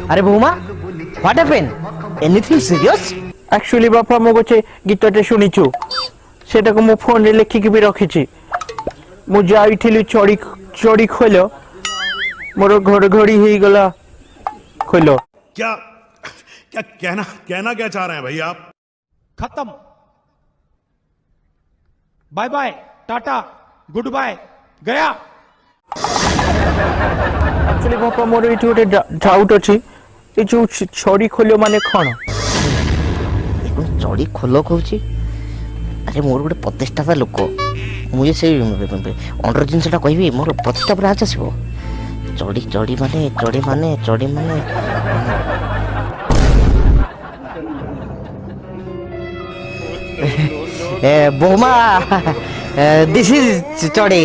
अरे बहुमा what happen anything serious actually बापा मो गोटे गीतटे शुणीचु सेटा को मो फोन रे लिखिक भी रखी मु जाइथिली चढ़ी चढ़ी खोल मोर घर घड़ी हो गला खोल क्या क्या कहना कहना क्या चाह रहे हैं भाई आप? खत्म। Bye bye ta-ta goodbye गया। एक्चुअली बापा मोर ये गोटे डाउट अच्छी ये जो छड़ी खोल माने कौन चढ़ी खोल कहूँ अरे मोर गोटे प्रतिष्ठा लोक मुझे से अंडर जिनसा कहि मोर प्रतिष्ठा पूरा आज आसो चढ़ी चढ़ी माने बहुमा दिस इज चढ़ी